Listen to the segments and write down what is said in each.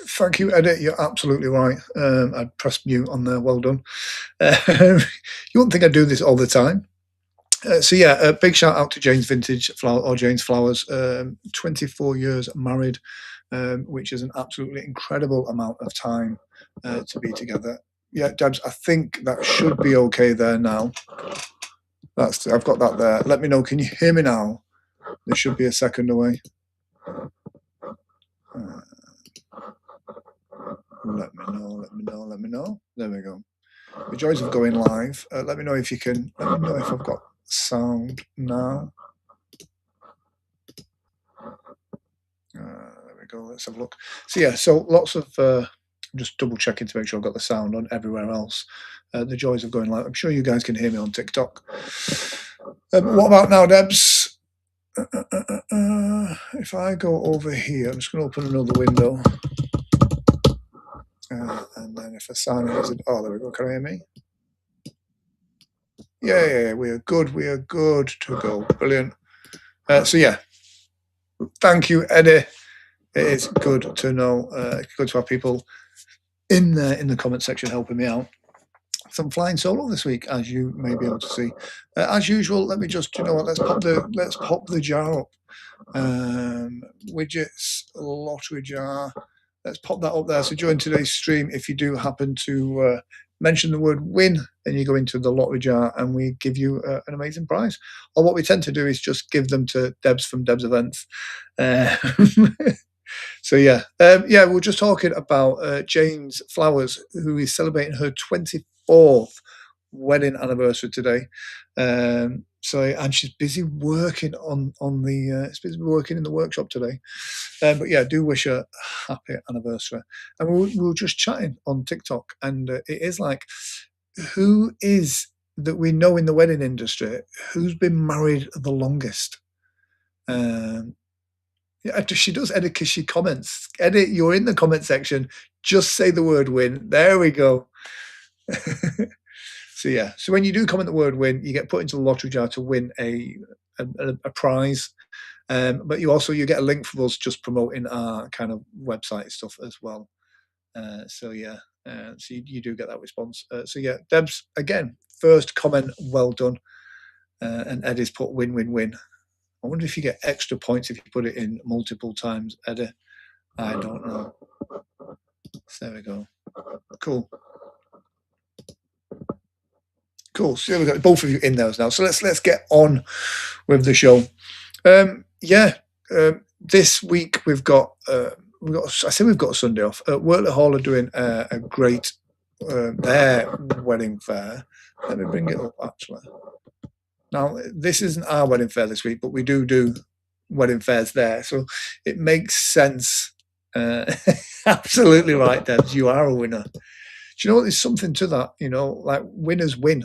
Thank you, Edit. You're absolutely right. I'd press mute on there. Well done. You wouldn't think I'd do this all the time. So yeah, a big shout out to Jane's Vintage Flower or Jane's Flowers. 24 years married, which is an absolutely incredible amount of time to be together. Yeah, Debs, I think that should be okay there now. I've got that there. Let me know. Can you hear me now? There should be a second away. Let me know. Let me know. Let me know. There we go. The joys of going live. Let me know if you can. Let me know if I've got sound now. There we go. Let's have a look. So yeah, so lots of. I'm just double checking to make sure I've got the sound on everywhere else. The joys of going live. I'm sure you guys can hear me on TikTok. What about now, Debs? If I go over here, I'm just going to open another window. And then if I sign in as a, oh, there we go. Can you hear me? Yeah, we are good. We are good to go. Brilliant. So yeah, thank you, Eddie. It is good to know. Good to have people in the comment section helping me out. So I'm flying solo this week, as you may be able to see. As usual, let me just, you know what? Let's pop the jar up. Widgets, lottery jar. Let's pop that up there. So during today's stream, if you do happen to mention the word win, then you go into the lottery jar and we give you an amazing prize. Or what we tend to do is just give them to Debs from Debs Events. So yeah, we're just talking about Jane's Flowers, who is celebrating her 24th wedding anniversary today. And she's busy working on the. She's busy working in the workshop today. But yeah, I do wish her a happy anniversary. And we were just chatting on TikTok, and it is like, who is that we know in the wedding industry who's been married the longest? Yeah, she does, edit, because she comments. Edit, you're in the comment section. Just say the word win. There we go. So yeah, so when you do comment the word win, you get put into the lottery jar to win a prize. But you get a link for us just promoting our kind of website stuff as well. So yeah, so you do get that response. So yeah, Debs, again, first comment, well done. And Eddie's put win, win, win. I wonder if you get extra points if you put it in multiple times, Eddie. I don't know. So there we go. Cool. Cool. So we've got both of you in those now. So let's get on with the show. This week we've got a Sunday off. Wortley Hall are doing a great their wedding fair. Let me bring it up actually. Now this isn't our wedding fair this week, but we do wedding fairs there, so it makes sense. Absolutely right, Debs. You are a winner. Do you know what? There's something to that. You know, like winners win.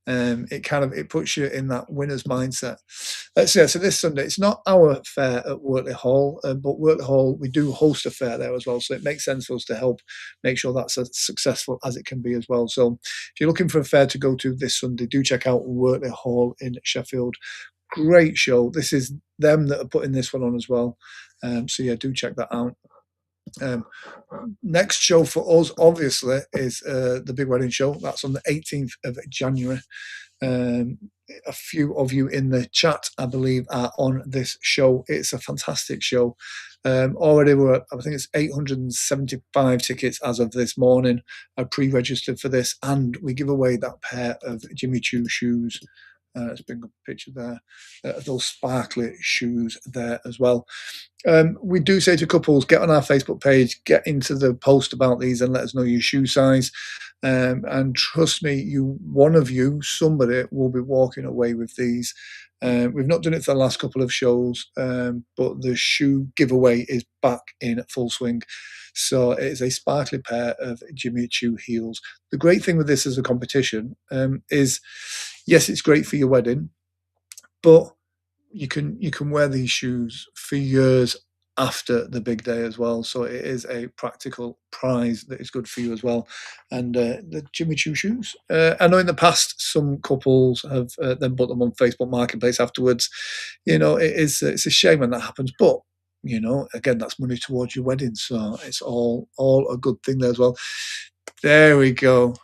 It puts you in that winner's mindset. So this Sunday, it's not our fair at Wortley Hall, but Wortley Hall, we do host a fair there as well. So it makes sense for us to help make sure that's as successful as it can be as well. So if you're looking for a fair to go to this Sunday, do check out Wortley Hall in Sheffield. Great show. This is them that are putting this one on as well. So yeah, do check that out. Next show for us, obviously, is the Big Wedding Show. That's on the 18th of January. A few of you in the chat, I believe, are on this show. It's a fantastic show. Already we're at, I think it's 875 tickets as of this morning. I pre-registered for this, and we give away that pair of Jimmy Choo shoes. Let's bring up a picture there of those sparkly shoes there as well. We do say to couples, get on our Facebook page, get into the post about these and let us know your shoe size. And trust me, somebody will be walking away with these. We've not done it for the last couple of shows, but the shoe giveaway is back in full swing. So it is a sparkly pair of Jimmy Choo heels. The great thing with this as a competition is, yes, it's great for your wedding, but you can wear these shoes for years after the big day as well. So it is a practical prize that is good for you as well. And the Jimmy Choo shoes. I know in the past some couples have then put them on Facebook Marketplace afterwards. You know, it's a shame when that happens, but you know, again, that's money towards your wedding. So it's all a good thing there as well. There we go.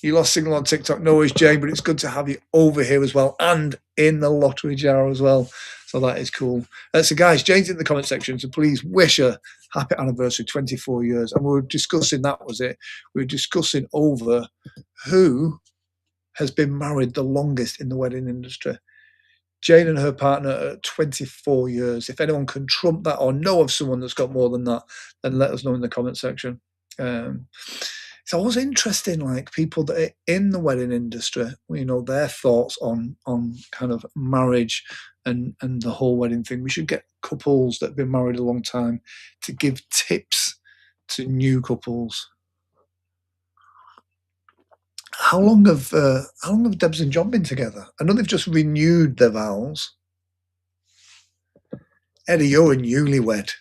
You lost signal on TikTok. No worries, Jane, but it's good to have you over here as well and in the lottery jar as well. So that is cool. So, guys, Jane's in the comment section. So please wish her happy anniversary, 24 years. And we were discussing that, was it? We were discussing over who has been married the longest in the wedding industry. Jane and her partner at 24 years. If anyone can trump that or know of someone that's got more than that, then let us know in the comment section. It's always interesting, like people that are in the wedding industry, you know, their thoughts on kind of marriage and the whole wedding thing. We should get couples that have been married a long time to give tips to new couples. How long have Debs and John been together? I know they've just renewed their vows. Eddie, you're a newlywed.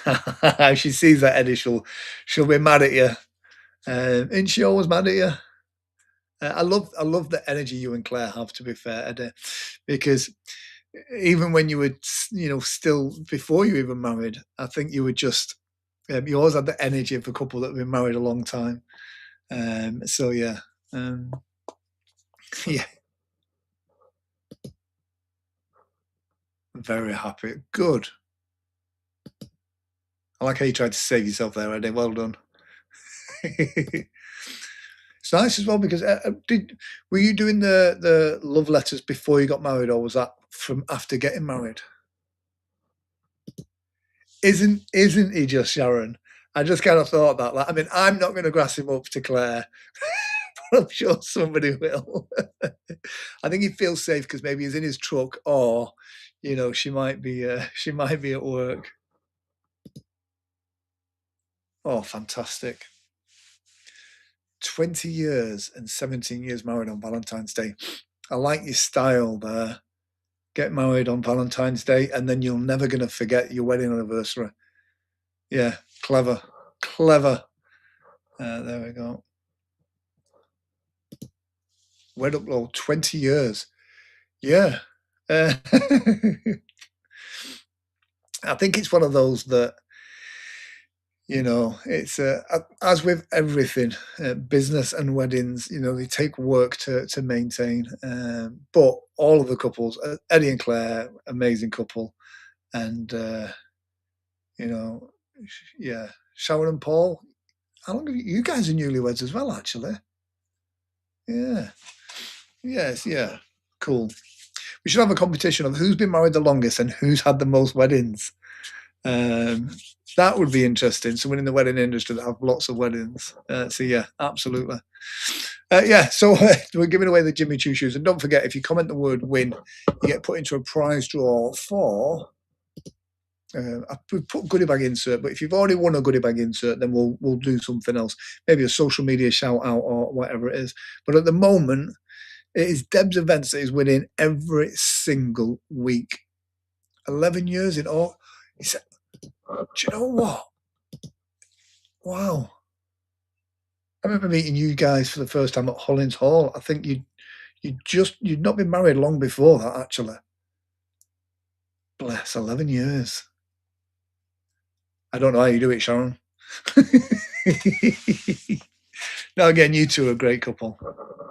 If she sees that, Eddie, she'll be mad at you. Isn't she always mad at you? I love the energy you and Claire have. To be fair, Eddie, because even when you were, you know, still before you even married, I think you were just you always had the energy of a couple that have been married a long time. So yeah, yeah, very happy. Good. I like how you tried to save yourself there, Eddie. Well done. It's nice as well because were you doing the love letters before you got married, or was that from after getting married? Isn't he just, Sharon? I just kind of thought that. Like, I mean, I'm not going to grass him up to Claire, but I'm sure somebody will. I think he feels safe because maybe he's in his truck, or you know, she might be at work. Oh, fantastic! 20 years and 17 years married on Valentine's Day. I like your style there. Get married on Valentine's Day, and then you're never going to forget your wedding anniversary. Yeah, clever, clever. There we go. Wed up, oh, 20 years. Yeah. I think it's one of those that, you know, it's as with everything, business and weddings, you know, they take work to maintain. But all of the couples, Eddie and Claire, amazing couple. And, you know, yeah, Sharon and Paul, how long have you guys are newlyweds as well, actually? Yeah. Yes, yeah. Cool. We should have a competition of who's been married the longest and who's had the most weddings. That would be interesting. Someone in the wedding industry that have lots of weddings. So yeah, absolutely. Yeah, so we're giving away the Jimmy Choo shoes, and don't forget, if you comment the word "win," you get put into a prize draw for. I put goodie bag insert, but if you've already won a goodie bag insert, then we'll do something else, maybe a social media shout out or whatever it is. But at the moment, it is Deb's events that is winning every single week. 11 years in all. He said, do you know what? Wow. I remember meeting you guys for the first time at Hollins Hall. I think you'd not been married long before that, actually. Bless, 11 years. I don't know how you do it, Sharon. No, again, you two are a great couple.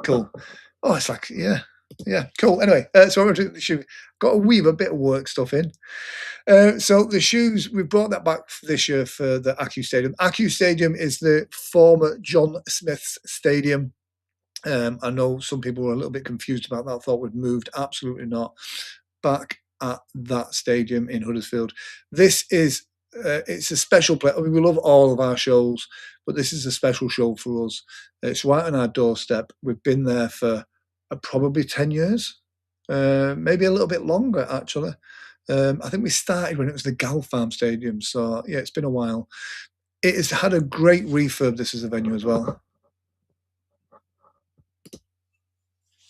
Cool. Oh, it's like, yeah, cool. Anyway, so I'm going to do the shoe. Got to weave a bit of work stuff in. So the shoes, we've brought that back this year for the Acu Stadium. Acu Stadium is the former John Smith's Stadium. I know some people were a little bit confused about that. I thought we'd moved. Absolutely not. Back at that stadium in Huddersfield. This is it's a special place. I mean, we love all of our shows, but this is a special show for us. It's right on our doorstep. We've been there for probably 10 years, maybe a little bit longer, actually. I think we started when it was the Gal Farm Stadium. So, yeah, it's been a while. It has had a great refurb, this as a venue as well.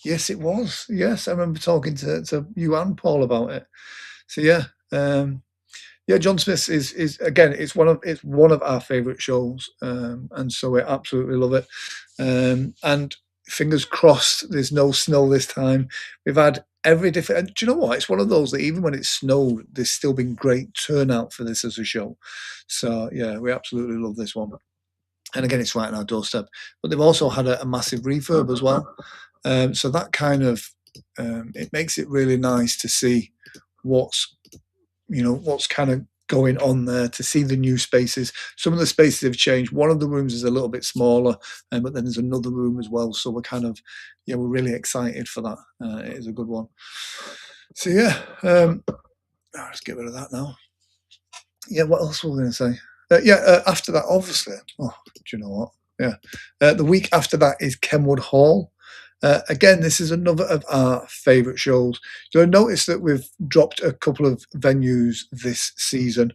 Yes, it was. Yes, I remember talking to you and Paul about it. So, yeah. Yeah, John Smith's is again. It's one of our favourite shows, and so we absolutely love it. And fingers crossed there's no snow this time. We've had every different, and do you know what? It's one of those that even when it snowed, there's still been great turnout for this as a show. So yeah, we absolutely love this one. And again, it's right on our doorstep. But they've also had a massive refurb as well. So that kind of it makes it really nice to see what's what's kind of going on there, to see the new spaces. Some of the spaces have changed. One of the rooms is a little bit smaller, but then there's another room as well. So we're kind of, yeah, we're really excited for that. It is a good one. So yeah, let's get rid of that now. Yeah, what else were we going to say? After that, obviously. Oh, do you know what? Yeah, the week after that is Kenwood Hall. Again, this is another of our favourite shows. You'll notice that we've dropped a couple of venues this season.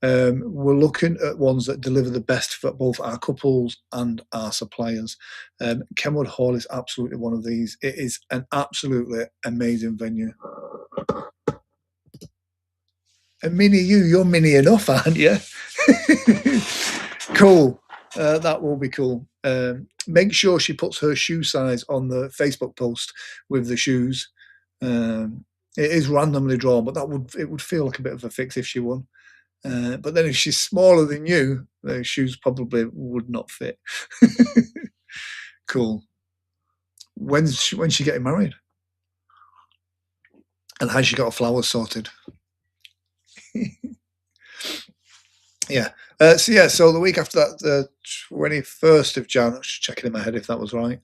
We're looking at ones that deliver the best for both our couples and our suppliers. Kenwood Hall is absolutely one of these. It is an absolutely amazing venue. And Minnie, you're Minnie enough, aren't you? Cool. That will be cool. Make sure she puts her shoe size on the Facebook post with the shoes. It is randomly drawn, but it would feel like a bit of a fix if she won. But then if she's smaller than you, the shoes probably would not fit. Cool. When's she getting married? And has she got her flowers sorted? Yeah. So the week after that, the 21st of Jan, I was checking in my head if that was right,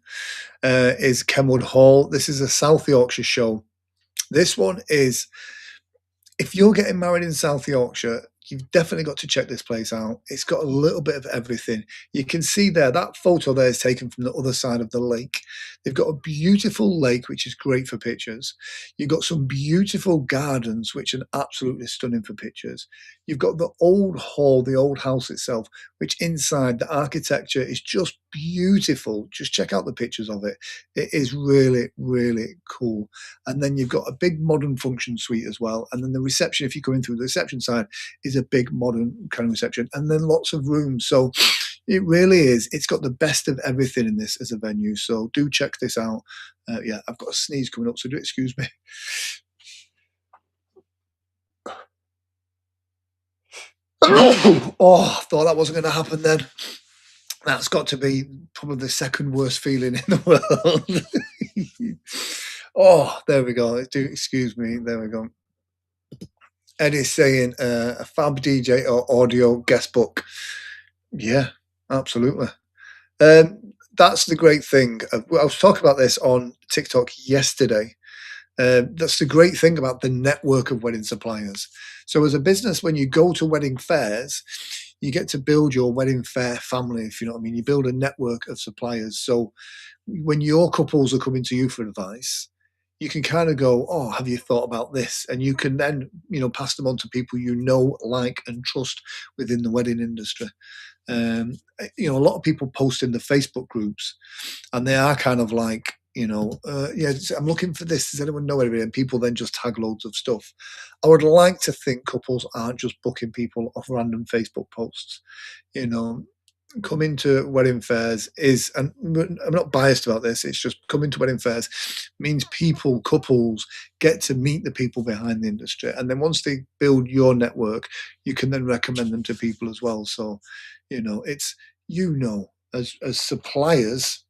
is Kenwood Hall. This is a South Yorkshire show. This one is, if you're getting married in South Yorkshire, you've definitely got to check this place out. It's got a little bit of everything. You can see there, that photo there is taken from the other side of the lake. They've got a beautiful lake, which is great for pictures. You've got some beautiful gardens, which are absolutely stunning for pictures. You've got the old hall, the old house itself, which inside the architecture is just beautiful. Just check out the pictures of it. It is really, really cool. And then you've got a big modern function suite as well. And then the reception, if you come in through the reception side, is a big modern kind of reception. And then lots of rooms. So it really is. It's got the best of everything in this as a venue. So do check this out. I've got a sneeze coming up, so do excuse me. Oh, I thought that wasn't going to happen then. That's got to be probably the second worst feeling in the world. Oh, there we go. Do excuse me. There we go. Eddie's saying a fab DJ or audio guest book. Yeah, absolutely. That's the great thing. I was talking about this on TikTok yesterday. That's the great thing about the network of wedding suppliers. So as a business, when you go to wedding fairs, you get to build your wedding fair family, if you know what I mean. You build a network of suppliers. So when your couples are coming to you for advice, you can kind of go, oh, have you thought about this? And you can then, pass them on to people you know, like, and trust within the wedding industry. A lot of people post in the Facebook groups, and they are kind of like, I'm looking for this. Does anyone know anybody? And people then just tag loads of stuff. I would like to think couples aren't just booking people off random Facebook posts. Coming to wedding fairs and I'm not biased about this, it's just coming to wedding fairs means couples get to meet the people behind the industry. And then once they build your network, you can then recommend them to people as well. So, it's, as suppliers,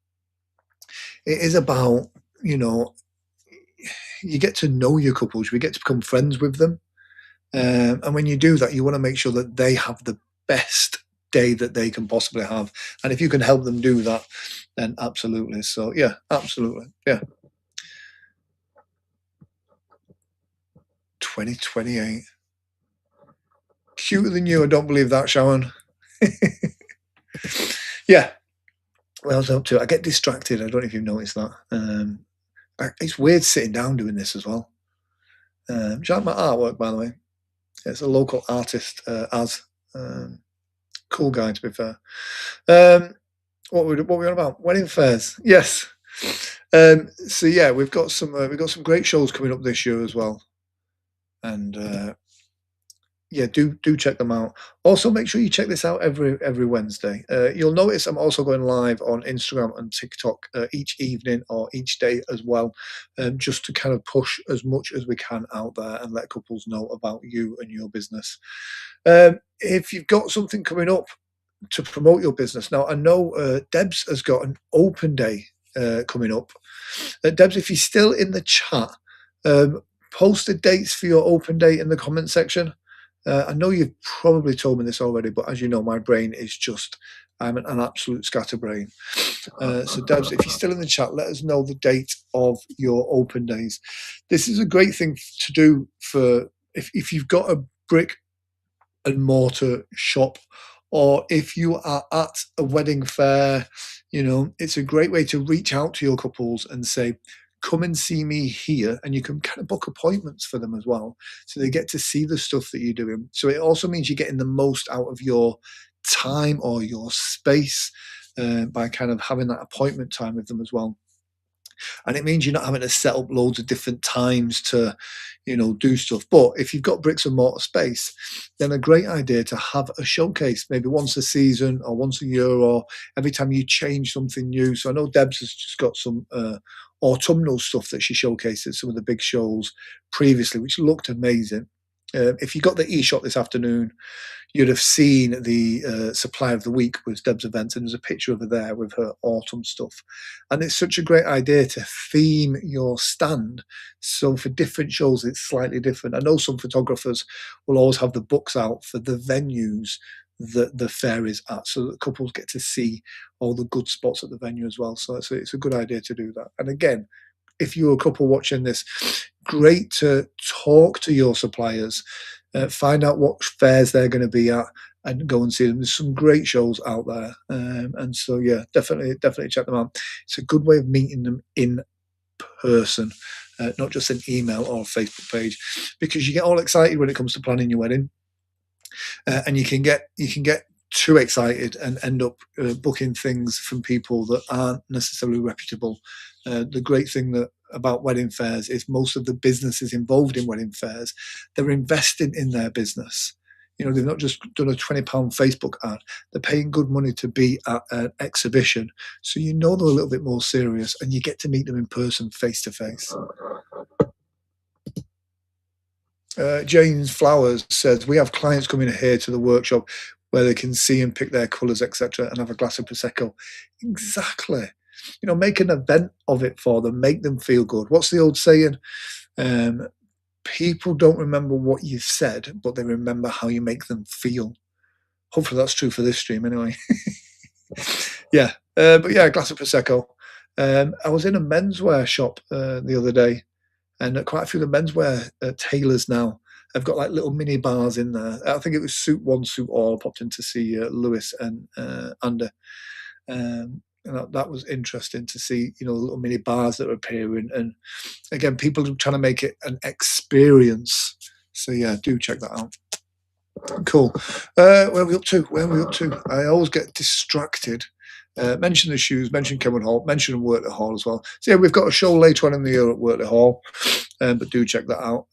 it is about, you get to know your couples, we get to become friends with them. And when you do that, you want to make sure that they have the best day that they can possibly have. And if you can help them do that, then absolutely. So, yeah, absolutely. Yeah. 2028. Cuter than you. I don't believe that, Sharon. Yeah. What else up to? I get distracted. I don't know if you've noticed that. It's weird sitting down doing this as well. Do you like my artwork, by the way? It's a local artist, cool guy, to be fair. What were we on about? Wedding fairs. Yes. We've got some great shows coming up this year as well. And Yeah, do check them out. Also, make sure you check this out every Wednesday. You'll notice I'm also going live on Instagram and TikTok each evening or each day as well, just to kind of push as much as we can out there and let couples know about you and your business. If you've got something coming up to promote your business, now I know Debs has got an open day coming up. Debs, if you're still in the chat, um, post the dates for your open day in the comment section. I know you've probably told me this already, but as you know, my brain is just, I'm an absolute scatterbrain. So, Debs, if you're still in the chat, let us know the date of your open days. This is a great thing to do for if you've got a brick and mortar shop, or if you are at a wedding fair, it's a great way to reach out to your couples and say, come and see me here. And you can kind of book appointments for them as well. So they get to see the stuff that you're doing. So it also means you're getting the most out of your time or your space by kind of having that appointment time with them as well. And it means you're not having to set up loads of different times to, do stuff. But if you've got bricks and mortar space, then a great idea to have a showcase, maybe once a season or once a year or every time you change something new. So I know Debs has just got some autumnal stuff that she showcased at some of the big shows previously, which looked amazing. If you got the e-shot this afternoon, you'd have seen the supply of the week was Deb's events, and there's a picture of her there with her autumn stuff. And it's such a great idea to theme your stand. So for different shows, it's slightly different. I know some photographers will always have the books out for the venues that the fair is at, so that couples get to see all the good spots at the venue as well. So it's a good idea to do that. And again, if you're a couple watching this, great to talk to your suppliers, find out what fairs they're going to be at, and go and see them. There's some great shows out there, and so yeah, definitely check them out. It's a good way of meeting them in person, not just an email or a Facebook page, because you get all excited when it comes to planning your wedding, and you can get too excited and end up booking things from people that aren't necessarily reputable. The great thing about wedding fairs is most of the businesses involved in wedding fairs, they're investing in their business. They've not just done a £20 Facebook ad. They're paying good money to be at an exhibition. So they're a little bit more serious, and you get to meet them in person, face to face. James Flowers says, we have clients coming here to the workshop where they can see and pick their colours, etc., and have a glass of Prosecco. Exactly. Make an event of it for them, make them feel good. What's the old saying? People don't remember what you've said, but they remember how you make them feel. Hopefully that's true for this stream anyway. Yeah. But yeah, a glass of Prosecco. I was in a menswear shop the other day, and quite a few of the menswear tailors now have got like little mini bars in there. I think it was Suit One, Suit All. I popped in to see Lewis and Ander. And that was interesting to see, little mini bars that are appearing. And again, people are trying to make it an experience. So yeah, do check that out. Cool. Where are we up to? I always get distracted. Mention the shoes, mention Kenwood Hall, mention Wortley Hall as well. So yeah, we've got a show later on in the year at Wortley Hall, but do check that out.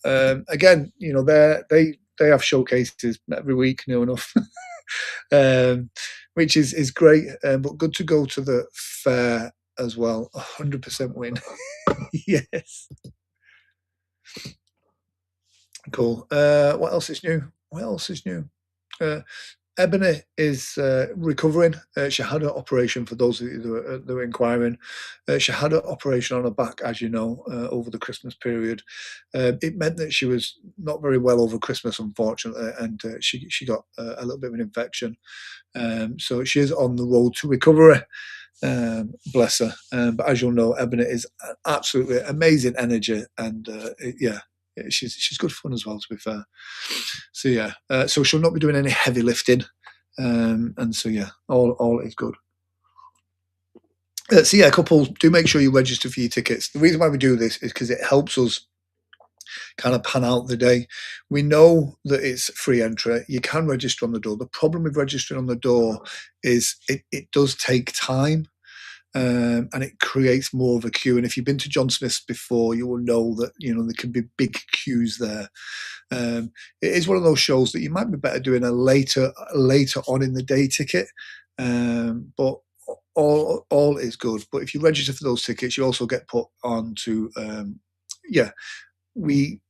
Again, they have showcases every week, near enough, which is great. But good to go to the fair as well. 100% win. Yes. Cool. What else is new? Ebony is recovering. She had an operation, for those of you that were inquiring. She had an operation on her back, as you know, over the Christmas period. It meant that she was not very well over Christmas, unfortunately, and she got a little bit of an infection. So she is on the road to recovery. Bless her. But as you'll know, Ebony is absolutely amazing energy, and she's good fun as well, to be fair. So yeah, so she'll not be doing any heavy lifting, and so yeah, all is good. So yeah, couples, do make sure you register for your tickets. The reason why we do this is because it helps us kind of pan out the day. We know that it's free entry. You can register on the door. The problem with registering on the door is it does take time. and it creates more of a queue. And if you've been to John Smith's before, you will know that there can be big queues there. It is one of those shows that you might be better doing a later on in the day ticket, but all is good. But if you register for those tickets, you also get put on to yeah we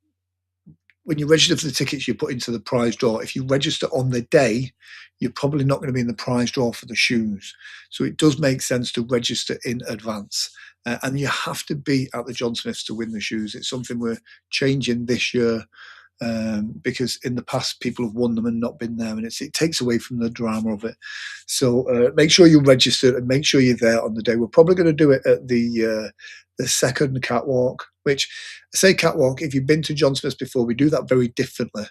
when you register for the tickets, you put into the prize draw. If you register on the day, you're probably not going to be in the prize draw for the shoes. So it does make sense to register in advance. And you have to be at the John Smiths to win the shoes. It's something we're changing this year, because in the past people have won them and not been there, and it takes away from the drama of it. So make sure you register and make sure you're there on the day. We're probably going to do it at the second catwalk, which I say catwalk. If you've been to John Smith's before, we do that very differently.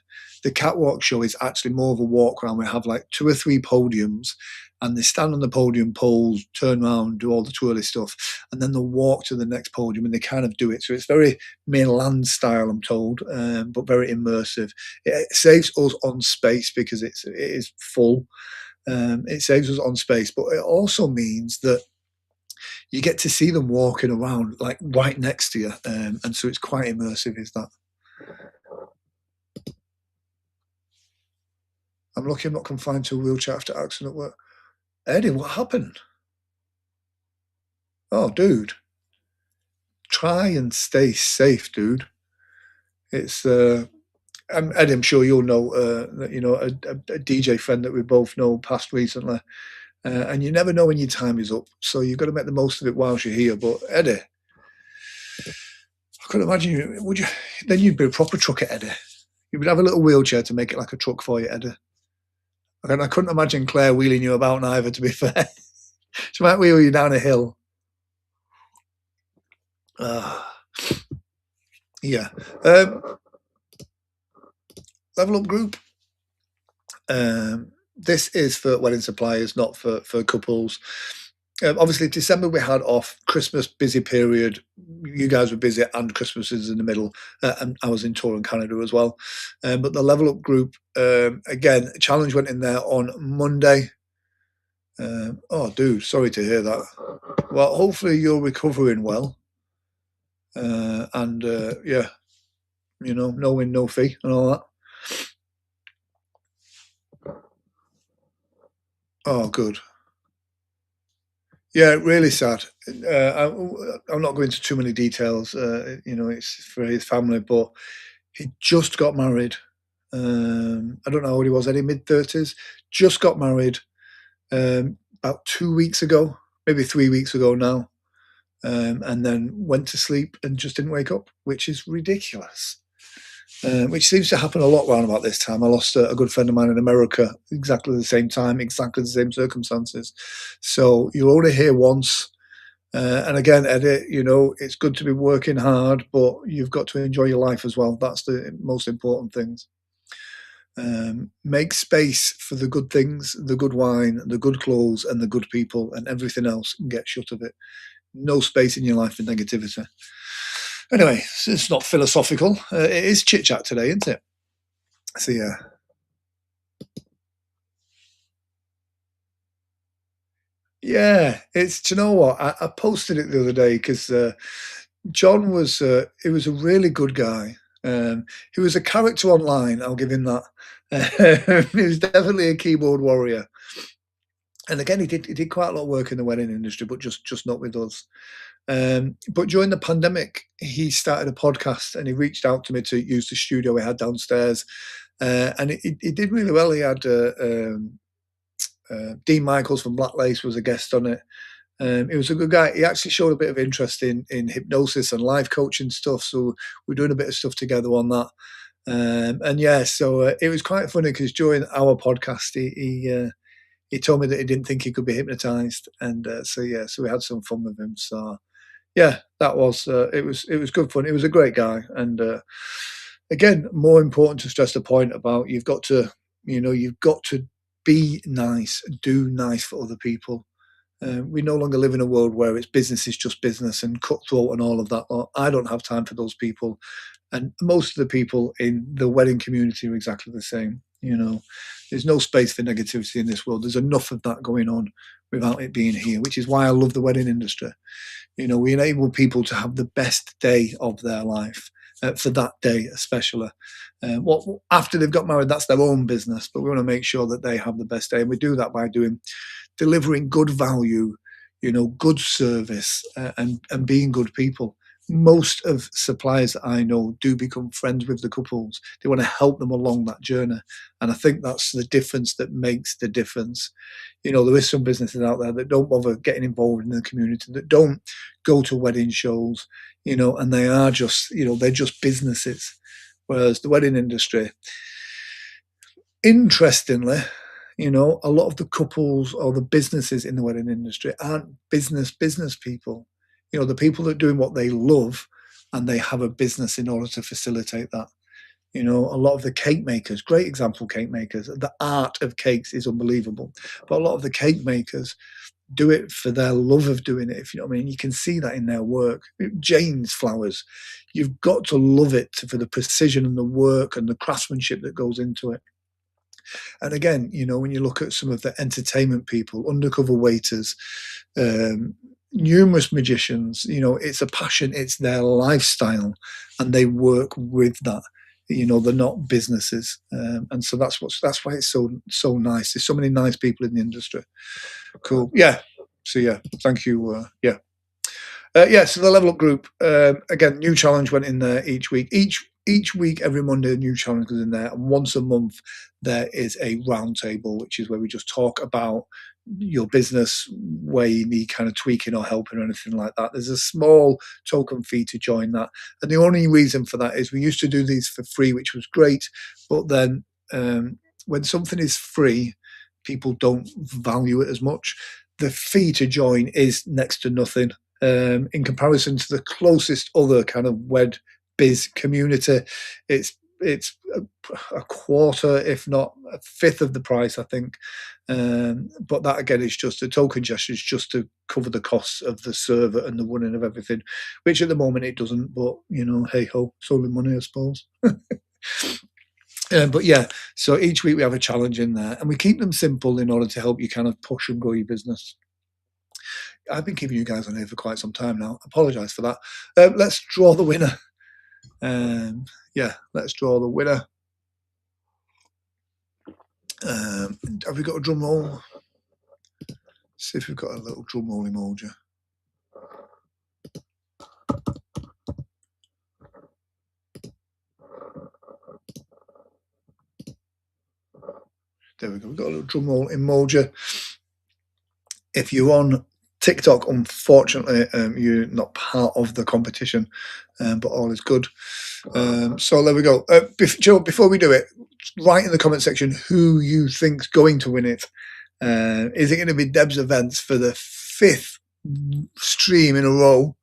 The catwalk show is actually more of a walk around. We have like 2 or 3 podiums, and they stand on the podium poles, turn around, do all the twirly stuff, and then they'll walk to the next podium, and they kind of do it. So it's very mainland style, I'm told, but very immersive. It saves us on space because it is full. It saves us on space, but it also means that you get to see them walking around like right next to you, and so it's quite immersive. Is that? I'm lucky I'm not confined to a wheelchair after accident at work. Eddie, what happened? Oh, dude, try and stay safe, dude. It's Eddie, I'm sure you'll know that a DJ friend that we both know passed recently, and you never know when your time is up, so you've got to make the most of it whilst you're here. But Eddie, I couldn't imagine you. Would you? Then you'd be a proper trucker, Eddie. You would have a little wheelchair to make it like a truck for you, Eddie. And I couldn't imagine Claire wheeling you about neither. To be fair, she might wheel you down a hill. Yeah. Level Up Group. This is for wedding suppliers, not for couples. Obviously, December we had off, Christmas busy period. You guys were busy, and Christmas is in the middle, and I was in tour in Canada as well. But the Level Up Group, again, challenge went in there on Monday. Oh, dude, sorry to hear that. Well, hopefully you're recovering well, and yeah, no win, no fee, and all that. Oh, good. Yeah, really sad. I'm not going into too many details. It's for his family, but he just got married. I don't know how old he was, any mid-30s. Just got married about 2 weeks ago, maybe 3 weeks ago now, and then went to sleep and just didn't wake up, which is ridiculous. Which seems to happen a lot around about this time. I lost a good friend of mine in America exactly the same time, exactly the same circumstances. So you're only here once. And again, Eddie, it's good to be working hard, but you've got to enjoy your life as well. That's the most important things. Make space for the good things, the good wine, the good clothes, and the good people, and everything else can get shut of it. No space in your life for negativity. Anyway, it's not philosophical. It is chit chat today, isn't it? So yeah. Yeah, do you know what? I posted it the other day because John he was a really good guy. He was a character online, I'll give him that. He was definitely a keyboard warrior. And again, he did quite a lot of work in the wedding industry, but just not with us. But during the pandemic, he started a podcast and he reached out to me to use the studio we had downstairs. And he did really well. He had Dean Michaels from Black Lace was a guest on it. He was a good guy. He actually showed a bit of interest in hypnosis and life coaching stuff. So we're doing a bit of stuff together on that. And yeah, so it was quite funny because during our podcast, he told me that he didn't think he could be hypnotized. And so yeah, so we had some fun with him. So yeah, that was it was good fun. He was a great guy. And again, more important to stress the point about you've got to be nice, do nice for other people. We no longer live in a world where it's business is just business and cutthroat and all of that. I don't have time for those people. And most of the people in the wedding community are exactly the same. You know, there's no space for negativity in this world. There's enough of that going on without it being here, which is why I love the wedding industry. You know, we enable people to have the best day of their life for that day, especially. What after they've got married, that's their own business, but we want to make sure that they have the best day, and we do that by delivering good value, good service, and being good people. Most of suppliers that I know do become friends with the couples. They want to help them along that journey, and I think that's the difference that makes the difference. There is some businesses out there that don't bother getting involved in the community, that don't go to wedding shows, and they are just, they're just businesses. Whereas the wedding industry, interestingly, a lot of the couples or the businesses in the wedding industry aren't business people. The people that are doing what they love, and they have a business in order to facilitate that. A lot of the cake makers, great example, cake makers, the art of cakes is unbelievable. But a lot of the cake makers do it for their love of doing it, if you know what I mean. You can see that in their work. Jane's flowers, you've got to love it for the precision and the work and the craftsmanship that goes into it. And again, when you look at some of the entertainment people, undercover waiters, numerous magicians, it's a passion, it's their lifestyle, and they work with that. They're not businesses, and so that's why it's so nice. There's so many nice people in the industry. Cool, yeah. So yeah, thank you. So the Level Up group, again, new challenge went in there each week. Each week, every Monday, a new challenge goes in there, and once a month there is a roundtable, which is where we just talk about your business, where you need kind of tweaking or helping or anything like that. There's a small token fee to join that, and the only reason for that is we used to do these for free, which was great, but then when something is free, people don't value it as much. The fee to join is next to nothing in comparison to the closest other kind of wed biz community. It's a quarter, if not a fifth of the price, I think. But that again is just a token gesture, is just to cover the costs of the server and the running of everything, which at the moment it doesn't. But hey ho, it's only money, I suppose. But yeah, so each week we have a challenge in there, and we keep them simple in order to help you kind of push and grow your business. I've been keeping you guys on here for quite some time now. I apologise for that. Let's draw the winner. Let's draw the winner. Have we got a drum roll? See if we've got a little drum roll emoji. There we go. We've got a little drum roll emoji. If you're on TikTok, unfortunately, you're not part of the competition, but all is good. So there we go. Joe, before we do it, write in the comment section who you think's going to win it. Is it going to be Deb's Events for the 5th stream in a row?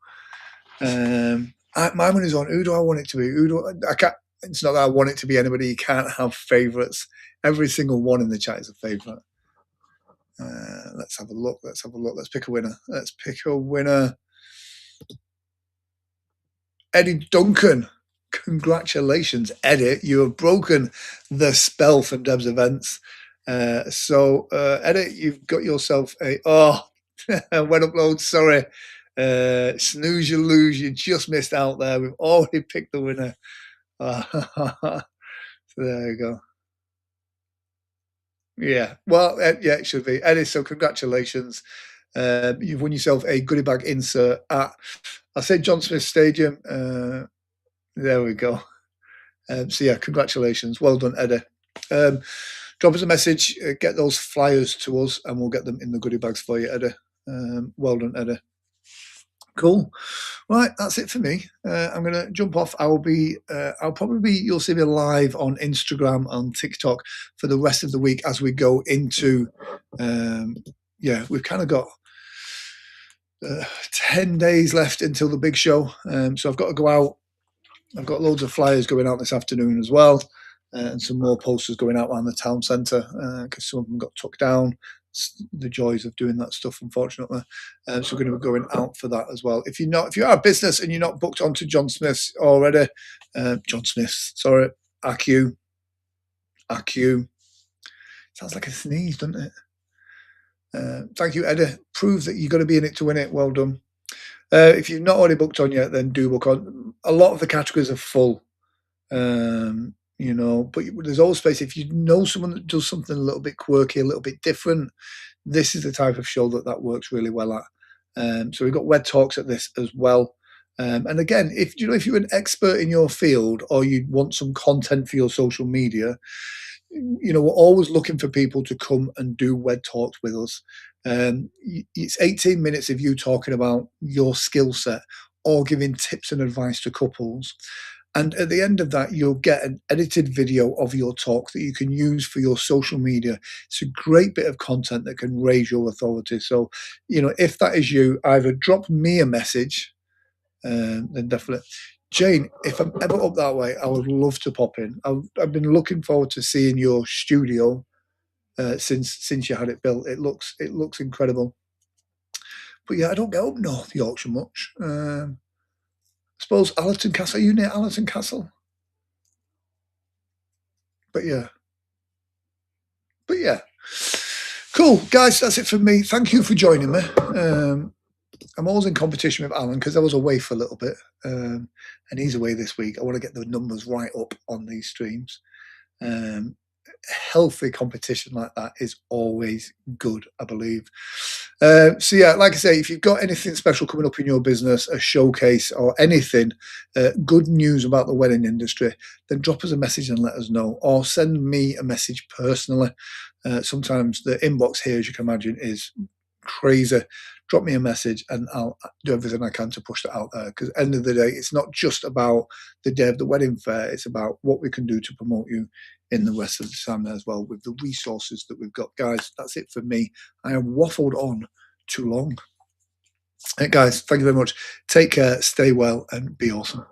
My money's on who do I want it to be? I can't. It's not that I want it to be anybody. You can't have favourites. Every single one in the chat is a favourite. Let's have a look. Let's pick a winner. Eddie Duncan. Congratulations, Eddie. You have broken the spell from Deb's Events. So, Eddie, you've got yourself went upload. Sorry. Snooze, you lose. You just missed out there. We've already picked the winner. So there you go. Yeah, well, it should be. Eddie, so congratulations. You've won yourself a goodie bag insert at, I said John Smith Stadium. There we go. So yeah, congratulations. Well done, Eddie. Drop us a message, get those flyers to us, and we'll get them in the goodie bags for you, Eddie. Well done, Eddie. Cool. Right, that's it for me. I'm going to jump off. I'll probably be, you'll see me live on Instagram and TikTok for the rest of the week as we go into, we've kind of got 10 days left until the big show. So I've got to go out. I've got loads of flyers going out this afternoon as well, and some more posters going out around the town centre because some of them got took down. The joys of doing that stuff, unfortunately. So we're going to be going out for that as well. If you are a business and you're not booked onto John Smith's already, AQ, AQ. Sounds like a sneeze, doesn't it? Thank you, Edda. Prove that you've got to be in it to win it. Well done. If you've not already booked on yet, then do book on. A lot of the categories are full, but there's always space. If you know someone that does something a little bit quirky, a little bit different, this is the type of show that works really well at. So we've got web talks at this as well. And again, if you're an expert in your field or you want some content for your social media, we're always looking for people to come and do web talks with us. It's 18 minutes of you talking about your skill set or giving tips and advice to couples. And at the end of that, you'll get an edited video of your talk that you can use for your social media. It's a great bit of content that can raise your authority. So, if that is you, either drop me a message, then definitely. Jane, if I'm ever up that way, I would love to pop in. I've been looking forward to seeing your studio since you had it built. It looks incredible. But yeah, I don't get up North Yorkshire much. I suppose Allerton Castle. Are you near Allerton Castle? But yeah. Cool, guys. That's it from me. Thank you for joining me. I'm always in competition with Alan because I was away for a little bit, and he's away this week. I want to get the numbers right up on these streams. Healthy competition like that is always good, I believe. So yeah, like I say, if you've got anything special coming up in your business, a showcase or anything, good news about the wedding industry, then drop us a message and let us know, or send me a message personally. Sometimes the inbox here, as you can imagine, is crazy. Drop me a message and I'll do everything I can to push that out there, because at the end of the day, it's not just about the day of the wedding fair, it's about what we can do to promote you in the rest of the time as well with the resources that we've got. Guys, that's it for me. I have waffled on too long. Hey guys, thank you very much. Take care, stay well, and be awesome.